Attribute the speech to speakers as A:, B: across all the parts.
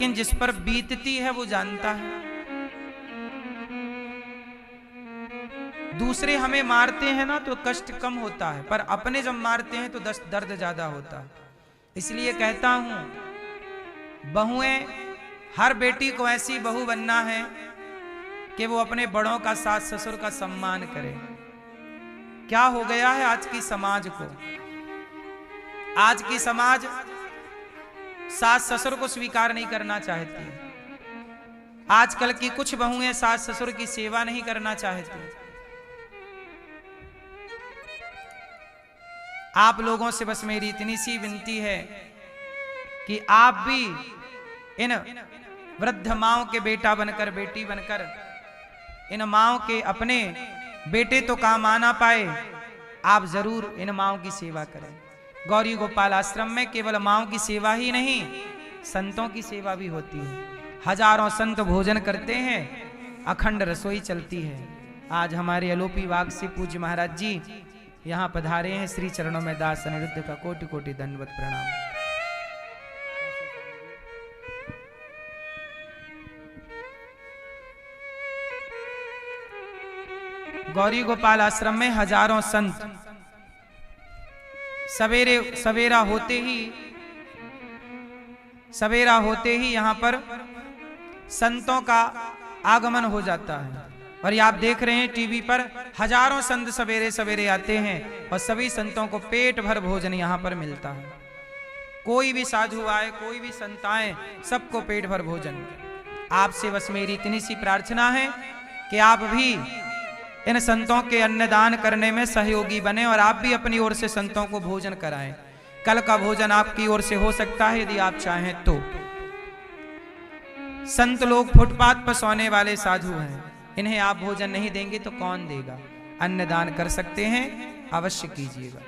A: लेकिन जिस पर बीतती है वो जानता है। दूसरे हमें मारते हैं ना तो कष्ट कम होता है, पर अपने जब मारते हैं तो दर्द ज्यादा होता है। इसलिए कहता हूं, बहुएं, हर बेटी को ऐसी बहू बनना है कि वो अपने बड़ों का, सास ससुर का सम्मान करे। क्या हो गया है आज की समाज को? आज की समाज सास ससुर को स्वीकार नहीं करना चाहती। आजकल की कुछ बहुएं सास ससुर की सेवा नहीं करना चाहती। आप लोगों से बस मेरी इतनी सी विनती है कि आप भी इन वृद्ध माओं के बेटा बनकर, बेटी बनकर, इन माओं के अपने बेटे तो काम आना पाए, आप जरूर इन माओं की सेवा करें। गौरी गोपाल आश्रम में केवल माओं की सेवा ही नहीं, संतों की सेवा भी होती है। हजारों संत भोजन करते हैं, अखंड रसोई चलती है। आज हमारे अलोपी वाग से पूज्य महाराज जी यहाँ पधारे हैं। श्री चरणों में दास अनिरुद्ध का कोटि कोटि दंडवत प्रणाम। गौरी गोपाल आश्रम में हजारों संत सवेरा होते ही यहाँ पर संतों का आगमन हो जाता है। और ये आप देख रहे हैं टीवी पर, हजारों संत सवेरे सवेरे आते हैं और सभी संतों को पेट भर भोजन यहाँ पर मिलता है। कोई भी साधु आए, कोई भी संत आए, सबको पेट भर भोजन। आपसे बस मेरी इतनी सी प्रार्थना है कि आप भी इन संतों के अन्नदान करने में सहयोगी बने और आप भी अपनी ओर से संतों को भोजन कराएं। कल का भोजन आपकी ओर से हो सकता है यदि आप चाहें तो। संत लोग फुटपाथ पर सोने वाले साधु हैं, इन्हें आप भोजन नहीं देंगे तो कौन देगा? अन्नदान कर सकते हैं, अवश्य कीजिएगा।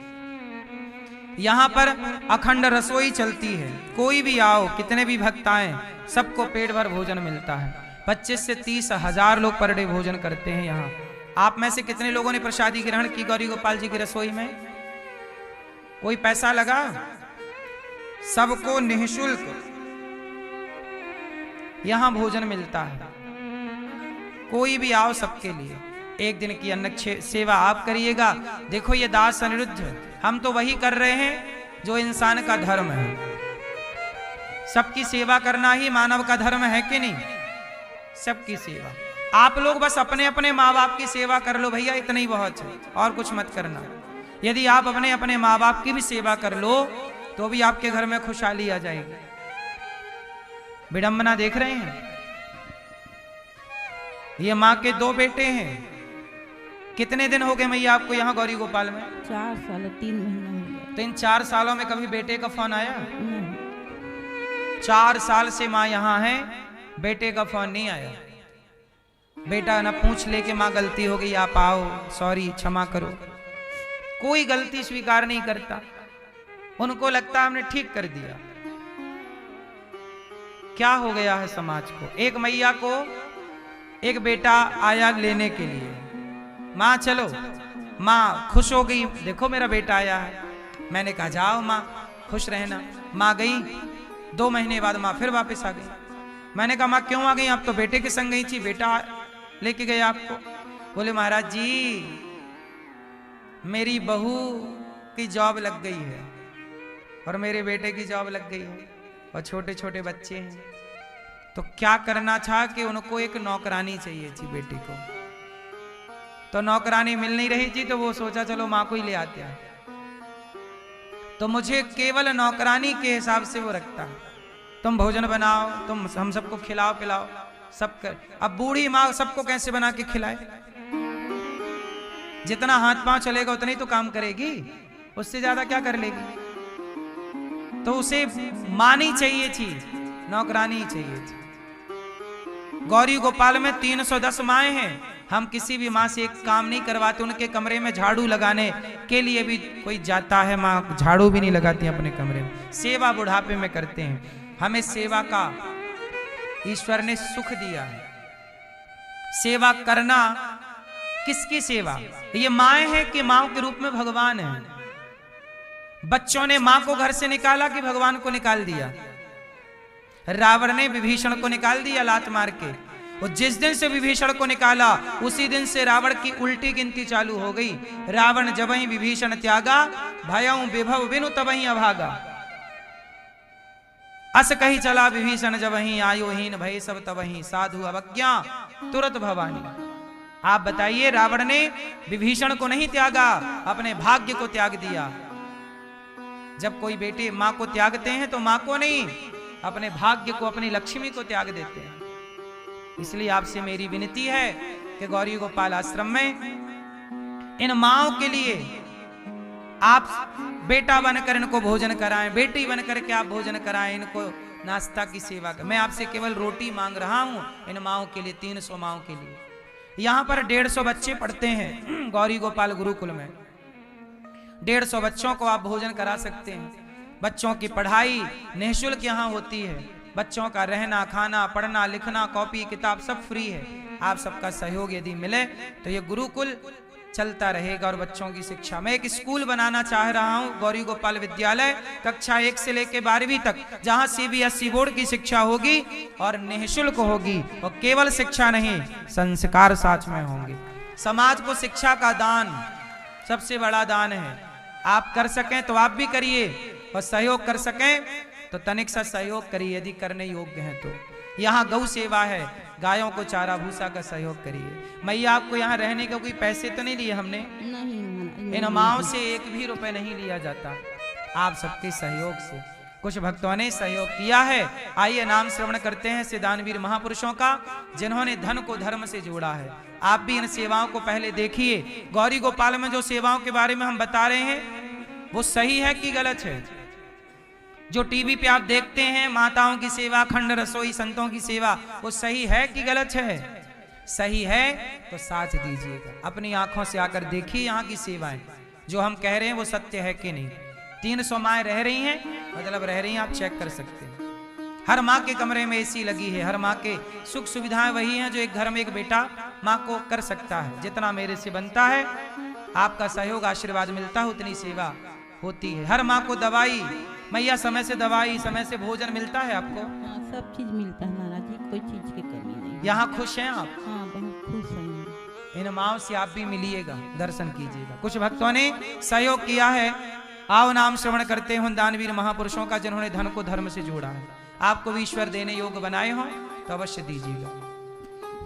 A: यहाँ पर अखंड रसोई चलती है। कोई भी आओ, कितने भी भक्त आए, सबको पेट भर भोजन मिलता है। 25 से 30 हजार लोग पर डे भोजन करते हैं यहाँ। आप में से कितने लोगों ने प्रसादी ग्रहण की गौरी गोपाल जी की रसोई में? कोई पैसा लगा? सबको निःशुल्क यहां भोजन मिलता है। कोई भी आओ, सबके लिए। एक दिन की अन्न सेवा आप करिएगा। देखो ये दास अनिरुद्ध, हम तो वही कर रहे हैं जो इंसान का धर्म है। सबकी सेवा करना ही मानव का धर्म है कि नहीं? सबकी सेवा। आप लोग बस अपने अपने माँ बाप की सेवा कर लो भैया, इतना ही बहुत है, और कुछ मत करना। यदि आप अपने अपने माँ बाप की भी सेवा कर लो तो भी आपके घर में खुशहाली आ जाएगी। विडंबना देख रहे हैं? ये माँ के 2 बेटे हैं। कितने दिन हो गए मैया आपको यहाँ गौरी गोपाल में?
B: 4 साल 3 महीना हो गया।
A: तो इन 4 सालों में कभी बेटे का फोन आया? 4 साल से माँ यहाँ है, बेटे का फोन नहीं आया। बेटा ना पूछ ले कि माँ गलती हो गई, आप आओ, सॉरी, क्षमा करो। कोई गलती स्वीकार नहीं करता। उनको लगता हमने ठीक कर दिया। क्या हो गया है समाज को? एक मैया को एक बेटा आया लेने के लिए, माँ चलो। माँ खुश हो गई, देखो मेरा बेटा आया है। मैंने कहा जाओ माँ, खुश रहना। माँ गई, 2 महीने बाद माँ फिर वापस आ गई। मैंने कहा माँ क्यों आ गई? आप तो बेटे के संग गई थी, बेटा लेके गए आपको। बोले महाराज जी मेरी बहू की जॉब लग गई है और मेरे बेटे की जॉब लग गई है और छोटे छोटे बच्चे हैं, तो क्या करना था कि उनको एक नौकरानी चाहिए थी बेटी को। तो नौकरानी मिल नहीं रही थी, तो वो सोचा चलो माँ को ही ले आते हैं। तो मुझे केवल नौकरानी के हिसाब से वो रखता है। तुम भोजन बनाओ, तुम हम सबको खिलाओ पिलाओ, सब कर। अब बूढ़ी माँ सबको कैसे बना के खिलाए? जितना हाथ पांव चलेगा उतना ही तो काम करेगी, उससे ज्यादा क्या कर लेगी? तो उसे माँ नहीं चाहिए थी, नौकरानी चाहिए थी। गौरी गोपाल में 310 माएँ हैं। हम किसी भी माँ से एक काम नहीं करवाते। उनके कमरे में झाड़ू लगाने के लिए भी कोई जाता है, माँ झाड़ू भी नहीं लगाती अपने कमरे में। सेवा बुढ़ापे में करते हैं। हमें सेवा का ईश्वर ने सुख दिया है। सेवा करना, किसकी सेवा? ये माँ है कि माँ के रूप में भगवान है। बच्चों ने माँ को घर से निकाला कि भगवान को निकाल दिया? रावण ने विभीषण को निकाल दिया लात मार के। और जिस दिन से विभीषण को निकाला उसी दिन से रावण की उल्टी गिनती चालू हो गई। रावण जब ही विभीषण त्यागा, भयउ विभव बिनु तबहि अभागा। अस कही चला विभीषण जब ही, आयुहीन भय सब तबहि, साधु अवज्ञा तुरत भवानी। आप बताइए, रावण ने विभीषण को नहीं त्यागा, अपने भाग्य को त्याग दिया। जब कोई बेटे मां को त्यागते हैं तो मां को नहीं, अपने भाग्य को, अपनी लक्ष्मी को त्याग देते हैं। इसलिए आपसे मेरी विनती है कि गौरी गोपाल आश्रम में इन माओं के लिए आप बेटा बनकर इनको भोजन कराएं, बेटी बनकर के आप भोजन कराएं, इनको नाश्ता की सेवा करें। मैं आपसे केवल रोटी मांग रहा हूं इन माओं के लिए, 300 माओं के लिए। यहां पर 150 बच्चे पढ़ते हैं गौरी गोपाल गुरुकुल में। 150 बच्चों को आप भोजन करा सकते हैं। बच्चों की पढ़ाई निःशुल्क यहाँ होती है। बच्चों का रहना, खाना, पढ़ना, लिखना, कॉपी किताब सब फ्री है। आप सबका सहयोग यदि मिले तो ये गुरुकुल चलता रहेगा और बच्चों की शिक्षा। मैं एक स्कूल बनाना चाह रहा हूँ, गौरी गोपाल विद्यालय, कक्षा 1 से लेकर 12वीं तक, जहाँ CBSE बोर्ड की शिक्षा होगी और निःशुल्क होगी। और केवल शिक्षा नहीं, संस्कार साथ में होंगे। समाज को शिक्षा का दान सबसे बड़ा दान है। आप कर सकें तो आप भी करिए, और सहयोग कर सकें तो तनिक सा सहयोग करिए यदि करने योग्य हैं तो। यहाँ गौ सेवा है, गायों को चारा भूसा का सहयोग करिए। मैया आपको यहाँ रहने के कोई पैसे तो नहीं लिए हमने?
B: नहीं,
A: इन माओं से एक भी रुपए नहीं लिया जाता, आप सबके सहयोग से। कुछ भक्तों ने सहयोग किया है। आइए नाम श्रवण करते हैं ऐसे दानवीर महापुरुषों का जिन्होंने धन को धर्म से जोड़ा है। आप भी इन सेवाओं को पहले देखिए। गौरी गोपाल में जो सेवाओं के बारे में हम बता रहे हैं वो सही है कि गलत है? जो टीवी पे आप देखते हैं माताओं की सेवा, खंड रसोई, संतों की सेवा, वो सही है कि गलत है? सही है तो साथ दीजिएगा। अपनी आंखों से आकर देखिए यहाँ की सेवाएं, जो हम कह रहे हैं वो सत्य है कि नहीं। 300 माएँ रह रही हैं, मतलब रह रही हैं, आप चेक कर सकते हैं। हर माँ के कमरे में AC लगी है। हर माँ के सुख सुविधाएं वही हैं जो एक घर में एक बेटा माँ को कर सकता है। जितना मेरे से बनता है, आपका सहयोग आशीर्वाद मिलता है, उतनी सेवा होती है। हर माँ को दवाई, मैया समय से दवाई, समय से भोजन मिलता है आपको?
B: हाँ, सब चीज मिलता है महाराज जी, कोई चीज की कमी नहीं।
A: यहाँ खुश हैं आप?
B: हाँ, बहुत खुश हैं।
A: इन माओं से आप भी मिलिएगा, दर्शन कीजिएगा। कुछ भक्तों ने सहयोग किया है। आओ नाम श्रवण करते हैं उन दानवीर महापुरुषों का जिन्होंने धन को धर्म से जोड़ा है। आपको भी ईश्वर देने योग्य बनाए हों तो अवश्य दीजिएगा।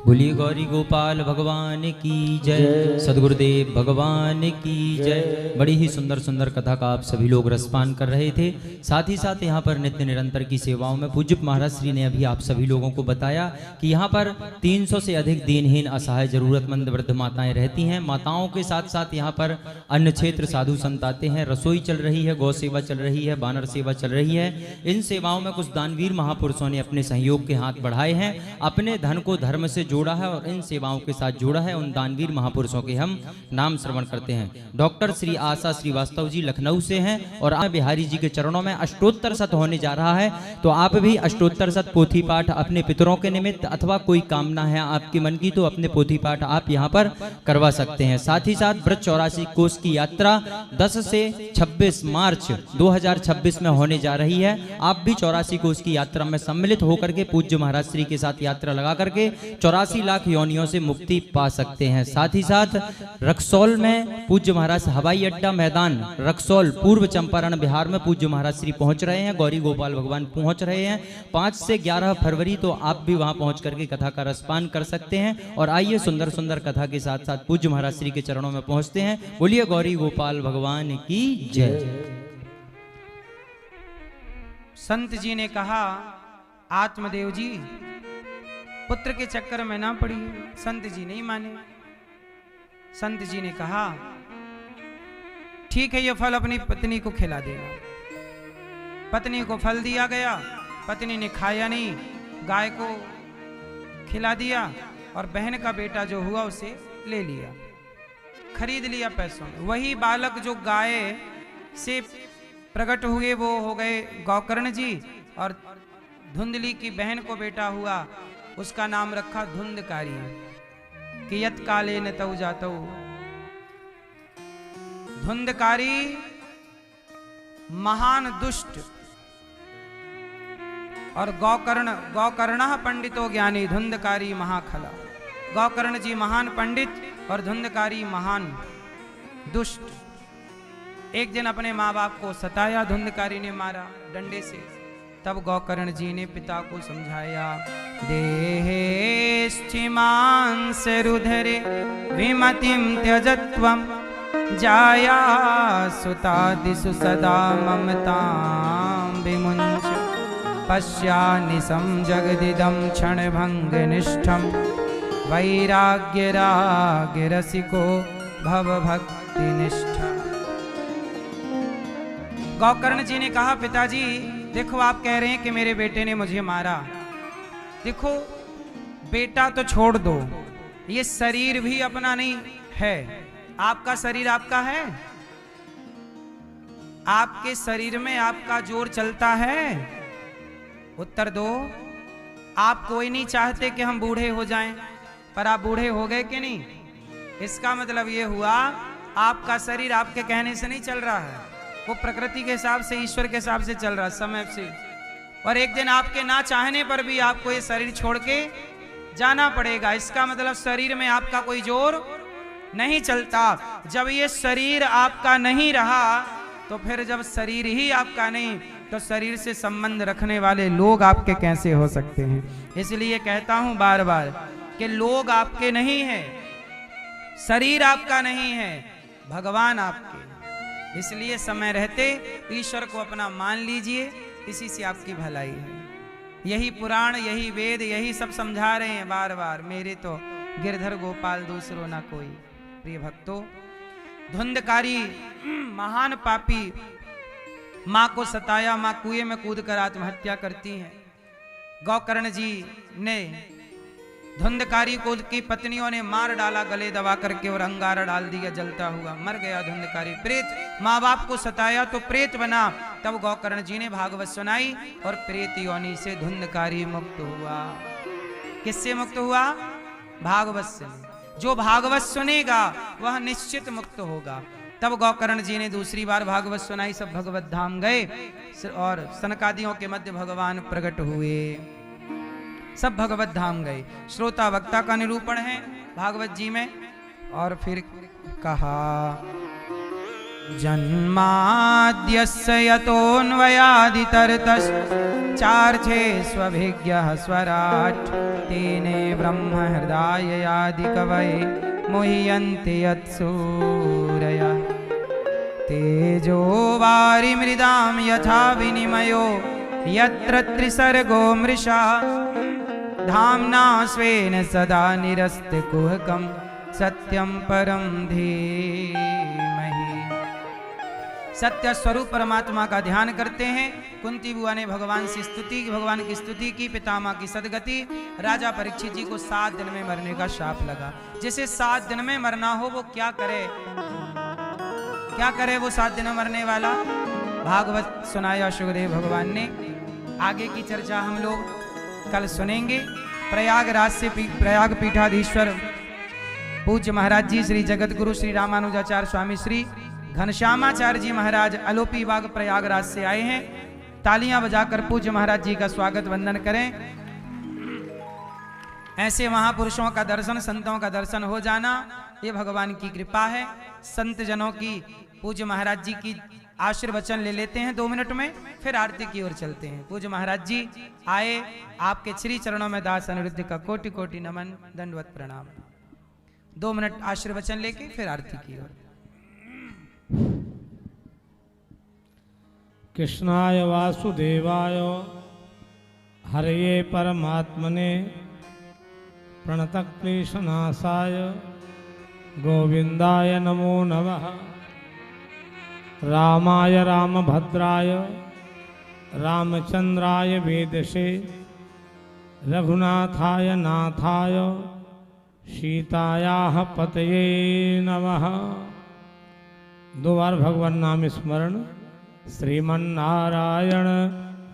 C: बोलिए गौरी गोपाल भगवान की जय, सदगुरुदेव भगवान की जय। बड़ी ही सुंदर सुंदर कथा का आप सभी लोग रसपान कर रहे थे। साथ ही साथ यहाँ पर नित्य निरंतर की सेवाओं में पूज्य महाराज श्री ने अभी आप सभी लोगों को बताया कि यहाँ पर 300 से अधिक दीनहीन, असहाय, जरूरतमंद वृद्ध माताएं रहती हैं। माताओं के साथ साथ यहाँ पर अन्य क्षेत्र साधु संत आते हैं। रसोई चल रही है, गौ सेवा चल रही है, बानर सेवा चल रही है। इन सेवाओं में कुछ दानवीर महापुरुषों ने अपने सहयोग के हाथ बढ़ाए हैं, अपने धन को धर्म से जोड़ा है और इन सेवाओं के साथ जोड़ा है। उन दानवीर महापुरुषों के हम नाम श्रवण करते हैं। डॉक्टर श्री आशा श्रीवास्तव जी लखनऊ से हैं और आप बिहारी जी के चरणों में अष्टोत्तर शत होने जा रहा है। तो आप भी अष्टोत्तर शत पोथी पाठ अपने पितरों के निमित्त अथवा कोई कामना है आपके मन की तो अपने पोथी पाठ आप यहाँ पर करवा सकते हैं। साथ ही साथ व्रत 84 कोष की यात्रा 10 से 26 मार्च 2026 में होने जा रही है। आप भी 84 कोष की यात्रा में सम्मिलित होकर के पूज्य महाराज श्री के साथ यात्रा लगा करके 84 लाख योनियों से मुक्ति पा सकते हैं। साथ ही साथ रक्सौल में पूज्य महाराज हवाई अड्डा मैदान रक्सौल पूर्व चंपारण बिहार में पूज्य महाराज श्री पहुंच रहे हैं। गौरी गोपाल भगवान पहुंच रहे हैं 5 से 11 फरवरी। तो आप भी वहां पहुंच करके कथा का रसपान कर सकते हैं। और आइए सुंदर सुंदर कथा के साथ साथ पूज्य महाराज श्री के चरणों में पहुंचते हैं। बोलिए गौरी गोपाल भगवान की जय।
A: संत जी ने कहा, आत्मदेव जी पुत्र के चक्कर में ना पड़िए। संत जी नहीं माने। संत जी ने कहा, ठीक है, ये फल अपनी पत्नी को खिला देगा। पत्नी को फल दिया गया, पत्नी ने खाया नहीं, गाय को खिला दिया और बहन का बेटा जो हुआ उसे ले लिया, खरीद लिया पैसों में। वही बालक जो गाय से प्रकट हुए वो हो गए गौकर्ण जी, और धुंधली की बहन को बेटा हुआ, उसका नाम रखा धुंधकारी कि यत काले न तऊ जातऊ। धुंधकारी महान दुष्ट और गौकर्ण पंडितो ज्ञानी धुंधकारी महाखला। गौकर्ण जी महान पंडित और धुंधकारी महान दुष्ट। एक दिन अपने माँ बाप को सताया, धुंधकारी ने मारा डंडे से। तब गौकर्ण जी ने पिता को समझाया, देहे स्थिमांस रुधरे विमतिम त्यजत्वम जाया सुतादिषु सदा ममतां विमुञ्च पश्यानिशं जगदिदं क्षणभंग निष्ठं वैराग्य राग रसिको भवभक्ति निष्ठा। गौकर्ण जी ने कहा, पिताजी देखो आप कह रहे हैं कि मेरे बेटे ने मुझे मारा। देखो बेटा तो छोड़ दो, ये शरीर भी अपना नहीं है। आपका शरीर आपका है? आपके शरीर में आपका जोर चलता है? उत्तर दो। आप कोई नहीं चाहते कि हम बूढ़े हो जाएं, पर आप बूढ़े हो गए कि नहीं? इसका मतलब ये हुआ आपका शरीर आपके कहने से नहीं चल रहा है, वो प्रकृति के हिसाब से, ईश्वर के हिसाब से चल रहा है समय से। और एक दिन आपके ना चाहने पर भी आपको ये शरीर छोड़ के जाना पड़ेगा। इसका मतलब शरीर में आपका कोई जोर नहीं चलता। जब ये शरीर आपका नहीं रहा तो फिर जब शरीर ही आपका नहीं तो शरीर से संबंध रखने वाले लोग आपके कैसे हो सकते हैं? इसलिए कहता हूं बार बार कि लोग आपके नहीं है, शरीर आपका नहीं है, भगवान आपके। इसलिए समय रहते ईश्वर को अपना मान लीजिए, इसी से आपकी भलाई है। यही पुराण, यही वेद, यही सब समझा रहे हैं बार बार। मेरे तो गिरधर गोपाल दूसरो ना कोई। प्रिय भक्तों, धुंधकारी महान पापी माँ को सताया, माँ कुएं में कूद कर आत्महत्या करती है। गौकर्ण जी ने धुंधकारी को की पत्नियों ने मार डाला, गले दबा करके, और अंगारा डाल दिया, जलता हुआ मर गया धुंधकारी। प्रेत माँ बाप को सताया तो प्रेत बना। तब गौकर्ण जी ने भागवत सुनाई और प्रेत योनि से धुंधकारी मुक्त हुआ। किससे मुक्त हुआ? भागवत से। जो भागवत सुनेगा वह निश्चित मुक्त होगा। तब गौकर्ण जी ने दूसरी बार भागवत सुनाई, सब भगवत धाम गए और सनकादियों के मध्य भगवान प्रकट हुए, सब भगवत धाम गए। श्रोता वक्ता का निरूपण है भागवत जी में। और फिर कहा, जन्माद्यस्य यतोऽन्वयादितरतश्च चार्थे स्वभिज्ञः स्वराट् तेने ब्रह्म हृदयादि कवये मुह्यन्ति यत्सूरयः तेजो वारिमृदां यथा विनिमयो यत्र त्रिसर्गो मृषा धाम्ना स्वेन सदा निरस्तकुहकं सत्यं परं धीमहि। सत्य स्वरूप परमात्मा का ध्यान करते हैं। कुंती बुआ ने भगवान की स्तुति की, पितामह की सदगति। राजा परीक्षित जी को 7 दिन में मरने का शाप लगा। जिसे 7 दिन में मरना हो वो क्या करे? क्या करे वो 7 दिन में मरने वाला? भागवत सुनाया सुखदेव भगवान ने। आगे की चर्चा हम लोग कल सुनेंगे। प्रयागराज से प्रयाग पीठाधीश्वर पूज्य महाराज जी श्री जगत गुरु श्री रामानुजाचार्य स्वामी श्री घनश्यामाचार्य जी महाराज अलोपी बाग प्रयागराज से आए हैं। तालियां बजाकर पूज्य महाराज जी का स्वागत वंदन करें। ऐसे महापुरुषों का दर्शन, संतों का दर्शन हो जाना ये भगवान की कृपा है। संत जनों की, पूज्य महाराज जी की आशीर्वचन ले लेते हैं 2 मिनट में, फिर आरती की ओर चलते हैं। पूज्य महाराज जी आए, आपके श्री चरणों में दास अनिरुद्ध का कोटि कोटि नमन, दंडवत प्रणाम। 2 मिनट आशीर्वचन लेके फिर आरती की ओर।
D: कृष्णाय वासुदेवाय हरये परमात्मने प्रणतक्लेशनाशाय गोविंदाय नमो नमः। रामाय रामभद्राय रामचंद्राय वेदसे रघुनाथाय नाथाय सीतायाः पतये नमः। 2 बार भगवान नाम स्मरण। श्रीमन्नारायण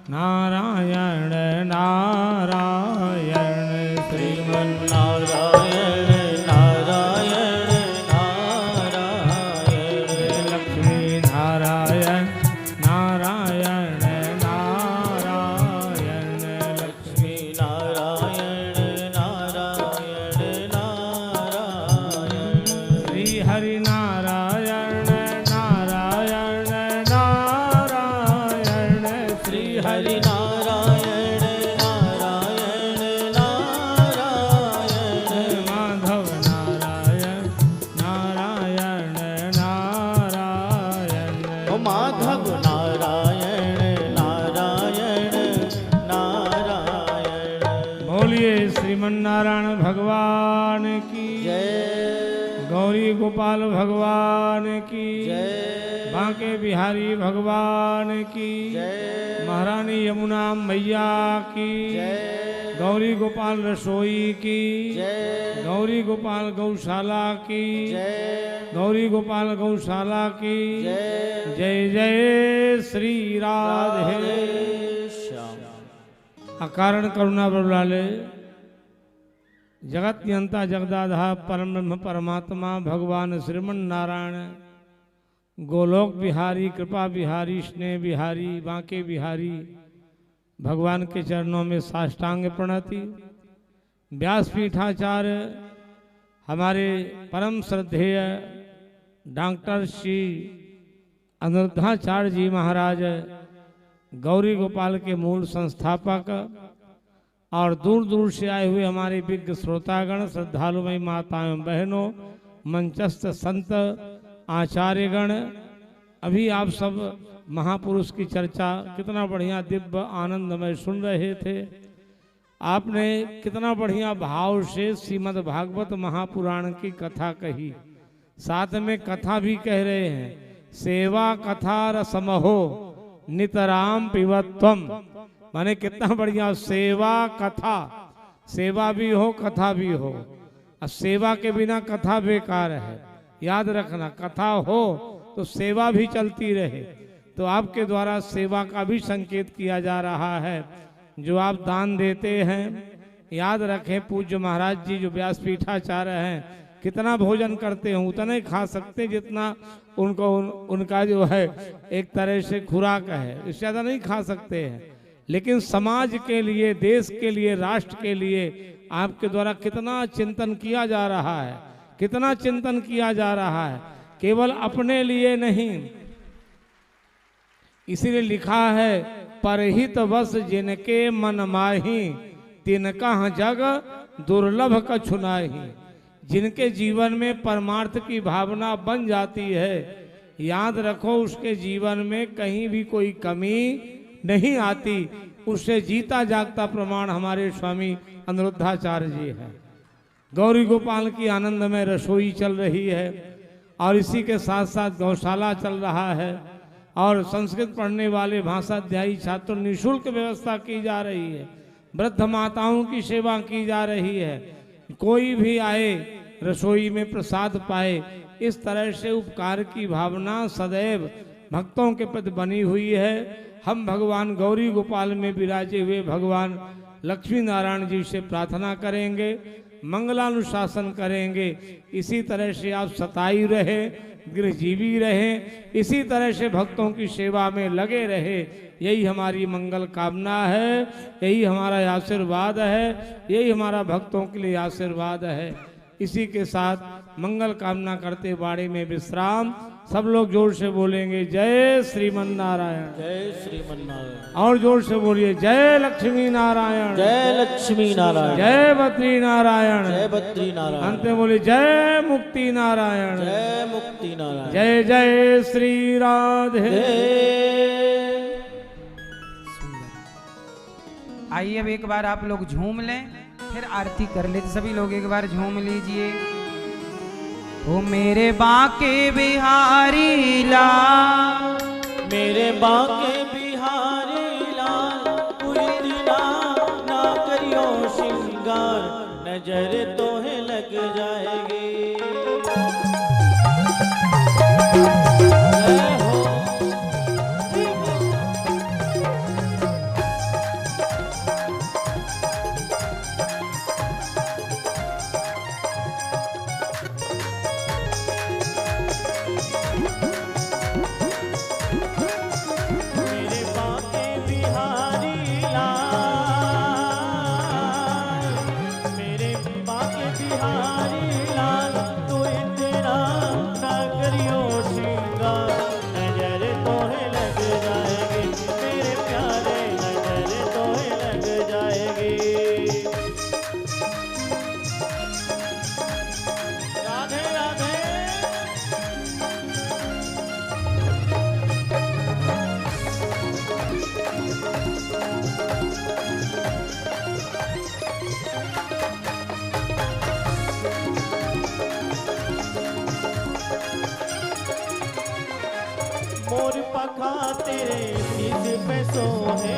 D: नारायण नारायण, श्रीमन्नारायण नारायण नारायण, लक्ष्मी नारायण नारायण नारायण, श्रीमन्नारायण भगवान की
E: जय
D: गौरी गोपाल भगवान की
E: जय
D: बांके बिहारी भगवान की
E: जय
D: महारानी यमुना मैया की
E: जय
D: गौरी गोपाल रसोई की
E: जय
D: गौरी गोपाल गौशाला की
E: जय
D: गौरी गोपाल गौशाला की
E: जय
D: जय जय श्री राधे
E: श्याम।
D: अकारण करुणा बरुलाले जगत नियंता जगदाधार परम ब्रह्म परमात्मा भगवान श्रीमन नारायण गोलोक बिहारी कृपा बिहारी स्नेह बिहारी बांके बिहारी भगवान के चरणों में साष्टांग प्रणति। व्यासपीठाचार्य हमारे परम श्रद्धेय डॉक्टर श्री अनिरुद्धाचार्य जी महाराज गौरी गोपाल के मूल संस्थापक और दूर दूर से आए हुए हमारे विज्ञ श्रोतागण श्रद्धालुमयी माताएं बहनों मंचस्थ संत आचार्यगण, अभी आप सब महापुरुष की चर्चा कितना बढ़िया दिव्य आनंदमय सुन रहे थे। आपने कितना बढ़िया भाव से श्रीमद् भागवत महापुराण की कथा कही, साथ में कथा भी कह रहे हैं। सेवा कथा रसमहो नितराम पिबत्वम, माने कितना बढ़िया सेवा कथा, सेवा भी हो कथा भी हो। अब सेवा के बिना कथा बेकार है, याद रखना। कथा हो तो सेवा भी चलती रहे। तो आपके द्वारा सेवा का भी संकेत किया जा रहा है। जो आप दान देते हैं, याद रखें पूज्य महाराज जी जो व्यासपीठाचार्य हैं कितना भोजन करते हैं, उतना ही खा सकते जितना उनका जो है एक तरह से खुराक है, इससे ज़्यादा नहीं खा सकते हैं। लेकिन समाज के लिए, देश के लिए, राष्ट्र के लिए आपके द्वारा कितना चिंतन किया जा रहा है, कितना चिंतन किया जा रहा है, केवल अपने लिए नहीं। इसीलिए लिखा है परहित वश जिनके मन माही तिनका जग दुर्लभ कछु नाही। जिनके जीवन में परमार्थ की भावना बन जाती है, याद रखो उसके जीवन में कहीं भी कोई कमी नहीं आती। उससे जीता जागता प्रमाण हमारे स्वामी अनिरुद्धाचार्य जी हैं। गौरी गोपाल की आनंद में रसोई चल रही है और इसी के साथ साथ गौशाला चल रहा है और संस्कृत पढ़ने वाले भाषाध्यायी छात्र निःशुल्क व्यवस्था की जा रही है। वृद्ध माताओं की सेवा की जा रही है। कोई भी आए रसोई में प्रसाद पाए, इस तरह से उपकार की भावना सदैव भक्तों के प्रति बनी हुई है। हम भगवान गौरी गोपाल में विराजे हुए भगवान लक्ष्मी नारायण जी से प्रार्थना करेंगे, मंगलानुशासन करेंगे। इसी तरह से आप सताई रहे, गृहजीवी रहे, इसी तरह से भक्तों की सेवा में लगे रहे। यही हमारी मंगल कामना है, यही हमारा आशीर्वाद है, यही हमारा भक्तों के लिए आशीर्वाद है। इसी के साथ मंगल कामना करते बाड़े में विश्राम। सब लोग जोर से बोलेंगे जय श्रीमन नारायण,
E: जय श्रीमन नारायण।
D: और जोर से बोलिए जय लक्ष्मी नारायण,
E: जय लक्ष्मी नारायण,
D: जय बद्री नारायण,
E: जय बद्री नारायण,
D: अंत में बोलिए जय मुक्ति नारायण,
E: जय मुक्ति नारायण।
D: जय जय श्री राधे।
A: आइए अब एक बार आप लोग झूम लें, फिर आरती कर ले। सभी लोग एक बार झूम लीजिए। ओ मेरे बांके बिहारी लाल,
E: मेरे बांके बिहारी लाल, इतना ना करियो श्रृंगार, नजर तोहे लग जाएगी। बिहारी लाल, तू पखा तेरे शीश पे सोहे,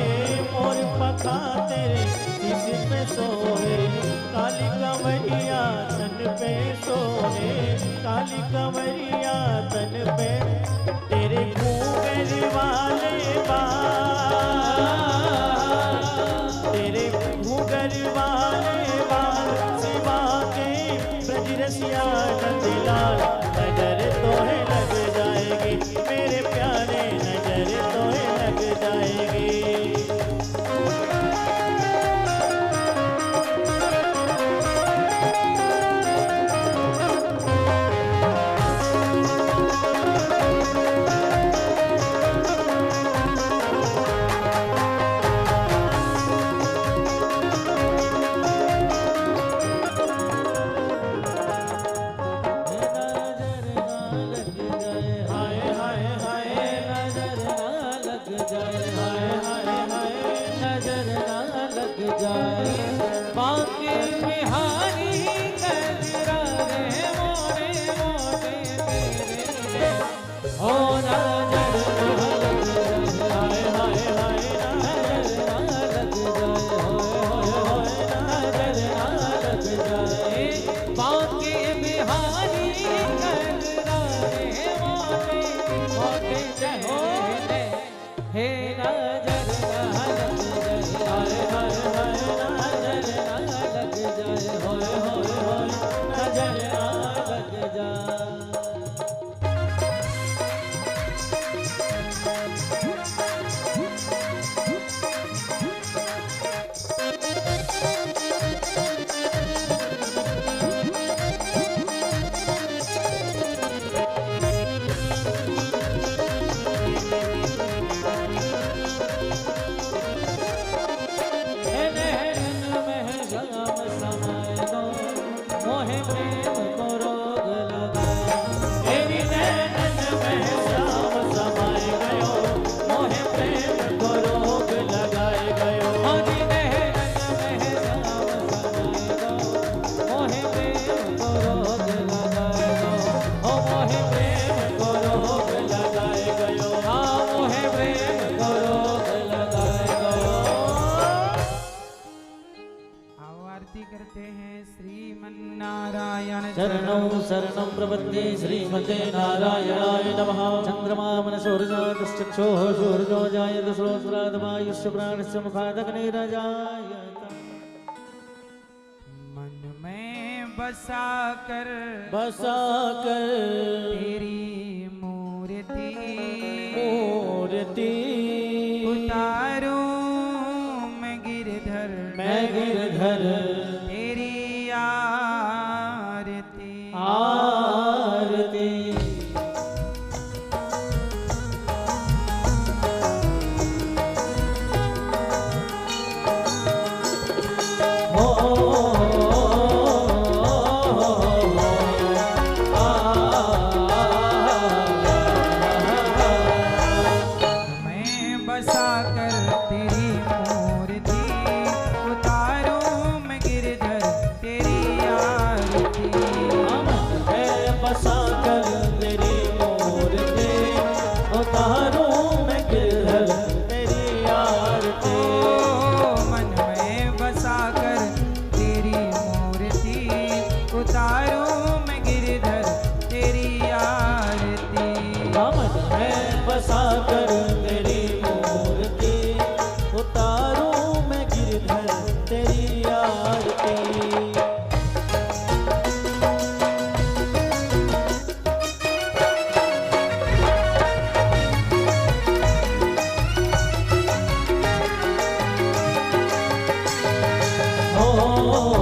E: मोर पखा तेरे शीश पे सोहे, काली कंवरिया तन पे सोहे, काली कंवरिया तन पे, तेरे घूंघट वाले बाल, तेरे घूंघट वाले बाल सिवा के ब्रज रसिया नंदलाल, नजर तो है लग जाएगी मेरे प्यारे, नजर तो है लग जाएगी। शरणं शरणं प्रपद्ये श्रीमते नारायणाय नमः। चंद्रमा मनसोर्जातश्चक्षुः सूर्यो जायत सहस्रादमायुष्य प्राणस्य मुखादग्निरजायत।
A: मन में बसा कर तेरी मूर्ति उतारूं मैं गिरधर तेरी
E: आरती।
A: मैं बसा कर तेरी मूर्ति उतारूं मैं गिरधर तेरी आरती।
E: बसा कर तेरी मूर्ति उतारूं मैं गिरधर तेरी आरती।
A: मन में बसा कर तेरी मूर्ति उतारूं मैं गिरधर तेरी आरती।
E: मन में बसा कर तेरी मूर्ति उतारूं मैं गिरधर तेरी आरती। Oh